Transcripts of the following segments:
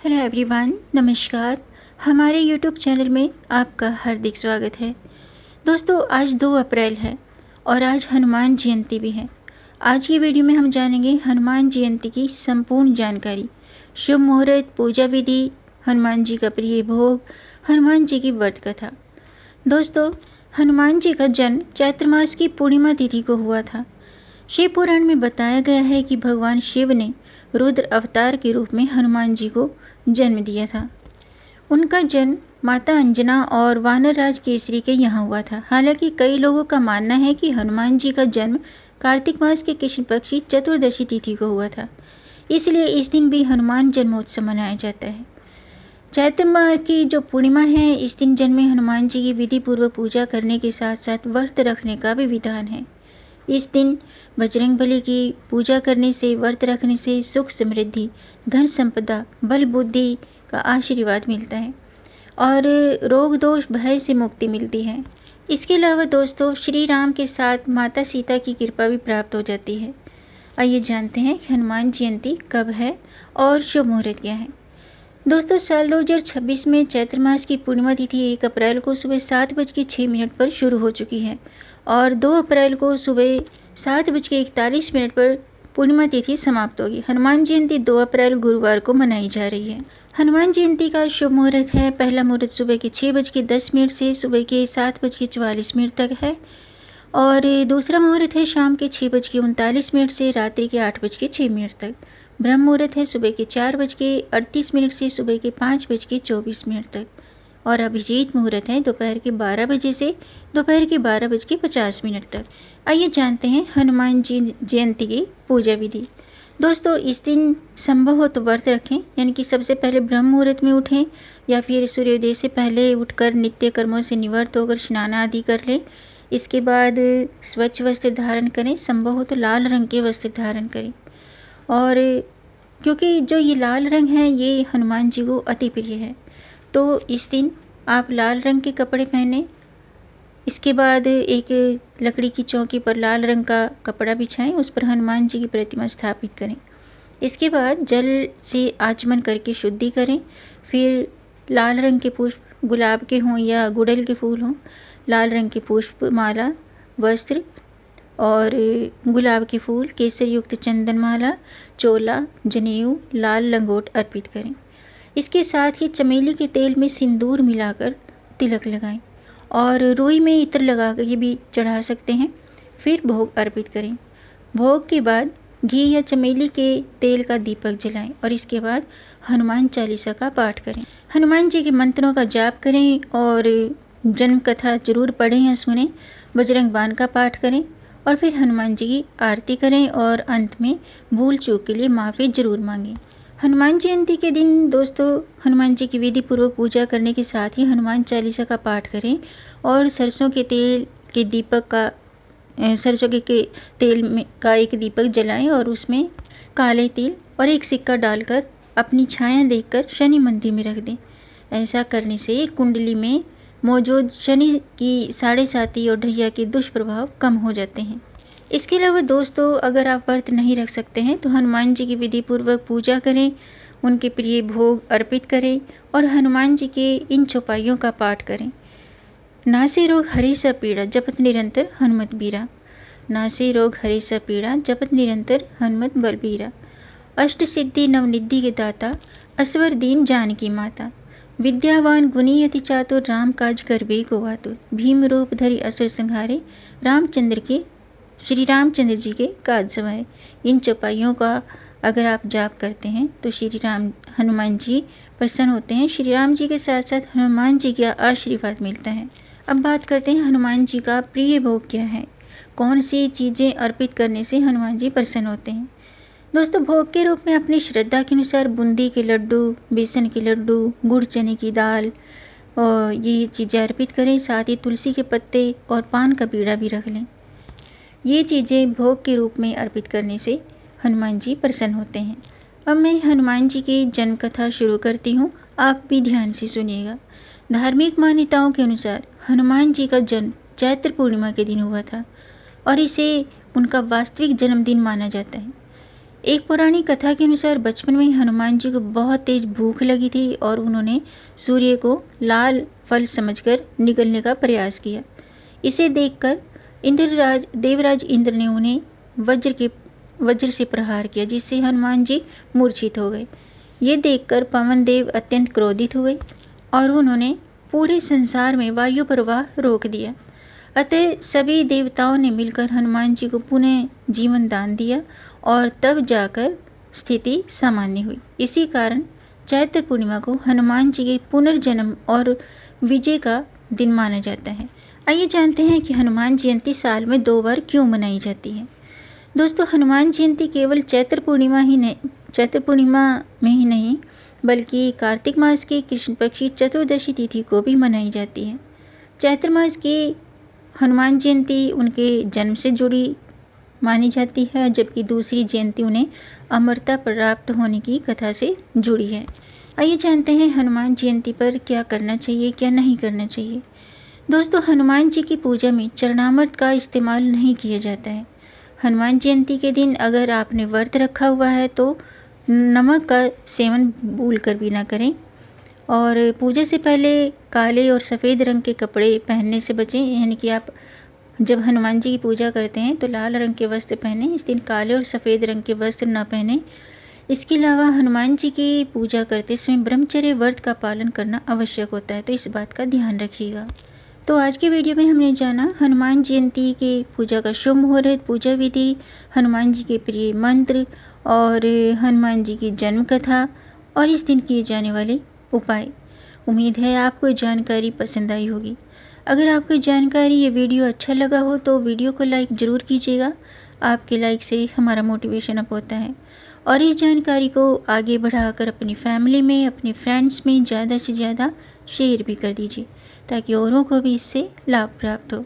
Hello everyone, नमस्कार। हमारे YouTube channel में आपका हार्दिक स्वागत है। दोस्तों, आज 2 अप्रैल है और आज हनुमान जयंती भी है। आज की वीडियो में हम जानेंगे हनुमान जयंती की संपूर्ण जानकारी, शुभ मुहूर्त, पूजा विधि, हनुमान जी का प्रिय भोग, हनुमान जी की व्रत कथा। दोस्तों, हनुमान जी का जन्म चैत्र मास की पूर्णिमा तिथि को हुआ था। शिव पुराण में बताया गया है कि भगवान शिव ने रुद्र अवतार के रूप में हनुमान जी को जन्म दिया था। उनका जन्म माता अंजना और वानर राज केसरी के यहाँ हुआ था। हालांकि कई लोगों का मानना है कि हनुमान जी का जन्म कार्तिक मास के कृष्ण पक्ष की चतुर्दशी तिथि को हुआ था, इसलिए इस दिन भी हनुमान जन्मोत्सव मनाया जाता है। चैत्र माह की जो पूर्णिमा है, इस दिन जन्मे हनुमान जी की विधि पूर्वक पूजा करने के साथ साथ व्रत रखने का भी विधान है। इस दिन बजरंगबली की पूजा करने से, व्रत रखने से सुख समृद्धि, धन संपदा, बल बुद्धि का आशीर्वाद मिलता है और रोग दोष भय से मुक्ति मिलती है। इसके अलावा दोस्तों, श्री राम के साथ माता सीता की कृपा भी प्राप्त हो जाती है। आइए जानते हैं कि हनुमान जयंती कब है और शुभ मुहूर्त क्या है। दोस्तों, साल 2026 में चैत्र मास की पूर्णिमा तिथि 1 अप्रैल को सुबह 7:06 पर शुरू हो चुकी है और 2 अप्रैल को सुबह 7:41 पर पूर्णिमा तिथि समाप्त होगी। हनुमान जयंती 2 अप्रैल गुरुवार को मनाई जा रही है। हनुमान जयंती का शुभ मुहूर्त है, पहला मुहूर्त सुबह के 6:10 से सुबह के 7:44 तक है और दूसरा मुहूर्त है शाम के 6:39 से रात्रि के 8:06 तक। ब्रह्म मुहूर्त है सुबह के 4:38 से सुबह के 5:24 तक और अभिजीत मुहूर्त है दोपहर के 12 बजे से दोपहर के 12:50 तक। आइए जानते हैं हनुमान जी जयंती की पूजा विधि। दोस्तों, इस दिन संभव हो तो व्रत रखें, यानी कि सबसे पहले ब्रह्म मुहूर्त में उठें या फिर सूर्योदय से पहले उठकर नित्य कर्मों से निवृत्त होकर स्नान आदि कर लें। इसके बाद स्वच्छ वस्त्र धारण करें, संभव हो तो लाल रंग के वस्त्र धारण करें और क्योंकि जो ये लाल रंग है ये हनुमान जी को अति प्रिय है, तो इस दिन आप लाल रंग के कपड़े पहने। इसके बाद एक लकड़ी की चौकी पर लाल रंग का कपड़ा बिछाएं, उस पर हनुमान जी की प्रतिमा स्थापित करें। इसके बाद जल से आचमन करके शुद्धि करें। फिर लाल रंग के पुष्प, गुलाब के हों या गुड़हल के फूल हों, लाल रंग के पुष्प, माला, वस्त्र और गुलाब के फूल, केसर युक्त चंदन माला, चोला, जनेऊ, लाल लंगोट अर्पित करें। इसके साथ ही चमेली के तेल में सिंदूर मिलाकर तिलक लगाएं और रुई में इत्र लगाकर ये भी चढ़ा सकते हैं। फिर भोग अर्पित करें। भोग के बाद घी या चमेली के तेल का दीपक जलाएं और इसके बाद हनुमान चालीसा का पाठ करें। हनुमान जी के मंत्रों का जाप करें और जन्म कथा जरूर पढ़ें या सुनें। बजरंग बाण का पाठ करें और फिर हनुमान जी की आरती करें और अंत में भूल चूक के लिए माफ़ी जरूर मांगें। हनुमान जयंती के दिन दोस्तों, हनुमान जी की विधि पूर्वक पूजा करने के साथ ही हनुमान चालीसा का पाठ करें और सरसों के तेल के दीपक का सरसों के तेल में का एक दीपक जलाएं और उसमें काले तिल और एक सिक्का डालकर अपनी छाया देखकर शनि मंदिर में रख दें। ऐसा करने से कुंडली में मौजूद शनि की 7.5 और ढैया के दुष्प्रभाव कम हो जाते हैं। इसके अलावा दोस्तों, अगर आप व्रत नहीं रख सकते हैं तो हनुमान जी की विधि पूर्वक पूजा करें, उनके प्रिय भोग अर्पित करें और हनुमान जी के इन चौपाइयों का पाठ करें। नासे रोग हरि स पीड़ा, जपत निरंतर हनुमत बीरा। नासे रोग हरि स पीड़ा, जपत निरंतर हनुमत बलबीरा। अष्ट सिद्धि नवनिधि के दाता, असवर दीन जानकी माता। विद्यावान गुणी अति चातुर, राम काज करबे को आतुर। भीम रूप धरि असुर संहारे, श्री रामचंद्र जी के काज सवारे। इन चौपाइयों का अगर आप जाप करते हैं तो हनुमान जी प्रसन्न होते हैं। श्री राम जी के साथ साथ हनुमान जी का आशीर्वाद मिलता है। अब बात करते हैं हनुमान जी का प्रिय भोग क्या है, कौन सी चीज़ें अर्पित करने से हनुमान जी प्रसन्न होते हैं। दोस्तों, भोग के रूप में अपनी श्रद्धा के अनुसार बूंदी के लड्डू, बेसन के लड्डू, गुड़ चने की दाल और ये चीज़ें अर्पित करें। साथ ही तुलसी के पत्ते और पान का बीड़ा भी रख लें। ये चीज़ें भोग के रूप में अर्पित करने से हनुमान जी प्रसन्न होते हैं। अब मैं हनुमान जी की जन्म कथा शुरू करती हूँ, आप भी ध्यान से सुनिएगा। धार्मिक मान्यताओं के अनुसार हनुमान जी का जन्म चैत्र पूर्णिमा के दिन हुआ था और इसे उनका वास्तविक जन्मदिन माना जाता है। एक पौराणिक कथा के अनुसार बचपन में हनुमान जी को बहुत तेज भूख लगी थी और उन्होंने सूर्य को लाल फल समझकर निगलने का प्रयास किया। इसे देखकर देवराज इंद्र ने उन्हें वज्र से प्रहार किया, जिससे हनुमान जी मूर्छित हो गए। ये देखकर पवन देव अत्यंत क्रोधित हुए और उन्होंने पूरे संसार में वायु प्रवाह रोक दिया। अतः सभी देवताओं ने मिलकर हनुमान जी को पुनः जीवन दान दिया और तब जाकर स्थिति सामान्य हुई। इसी कारण चैत्र पूर्णिमा को हनुमान जी के पुनर्जन्म और विजय का दिन माना जाता है। आइए जानते हैं कि हनुमान जयंती साल में 2 बार क्यों मनाई जाती है। दोस्तों, हनुमान जयंती केवल चैत्र पूर्णिमा में ही नहीं बल्कि कार्तिक मास की कृष्ण पक्ष की चतुर्दशी तिथि को भी मनाई जाती है। चैत्र मास की हनुमान जयंती उनके जन्म से जुड़ी मानी जाती है, जबकि दूसरी जयंती उन्हें अमरता प्राप्त होने की कथा से जुड़ी है। आइए जानते हैं हनुमान जयंती पर क्या करना चाहिए, क्या नहीं करना चाहिए। दोस्तों, हनुमान जी की पूजा में चरणामृत का इस्तेमाल नहीं किया जाता है। हनुमान जयंती के दिन अगर आपने व्रत रखा हुआ है तो नमक का सेवन भूल कर भी ना करें और पूजा से पहले काले और सफ़ेद रंग के कपड़े पहनने से बचें। यानी कि आप जब हनुमान जी की पूजा करते हैं तो लाल रंग के वस्त्र पहनें, इस दिन काले और सफ़ेद रंग के वस्त्र ना पहनें। इसके अलावा हनुमान जी की पूजा करते समय ब्रह्मचर्य व्रत का पालन करना आवश्यक होता है, तो इस बात का ध्यान रखिएगा। तो आज के वीडियो में हमने जाना हनुमान जयंती के पूजा का शुभ मुहूर्त, पूजा विधि, हनुमान जी के प्रिय मंत्र और हनुमान जी की जन्म कथा और इस दिन किए जाने वाले उपाय। उम्मीद है आपको जानकारी पसंद आई होगी। अगर आपको जानकारी ये वीडियो अच्छा लगा हो तो वीडियो को लाइक ज़रूर कीजिएगा। आपके लाइक से हमारा मोटिवेशन अप होता है और इस जानकारी को आगे बढ़ाकर अपनी फैमिली में, अपने फ्रेंड्स में ज़्यादा से ज़्यादा शेयर भी कर दीजिए ताकि औरों को भी इससे लाभ प्राप्त हो।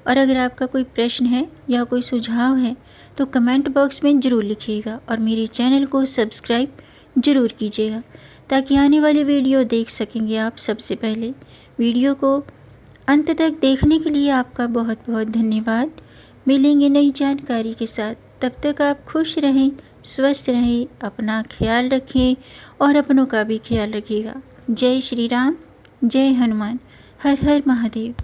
और अगर आपका कोई प्रश्न है या कोई सुझाव है तो कमेंट बॉक्स में ज़रूर लिखिएगा और मेरे चैनल को सब्सक्राइब ज़रूर कीजिएगा ताकि आने वाली वीडियो देख सकेंगे आप सबसे पहले। वीडियो को अंत तक देखने के लिए आपका बहुत बहुत धन्यवाद। मिलेंगे नई जानकारी के साथ, तब तक आप खुश रहें, स्वस्थ रहें, अपना ख्याल रखें और अपनों का भी ख्याल रखिएगा। जय श्री राम, जय हनुमान, हर हर महादेव।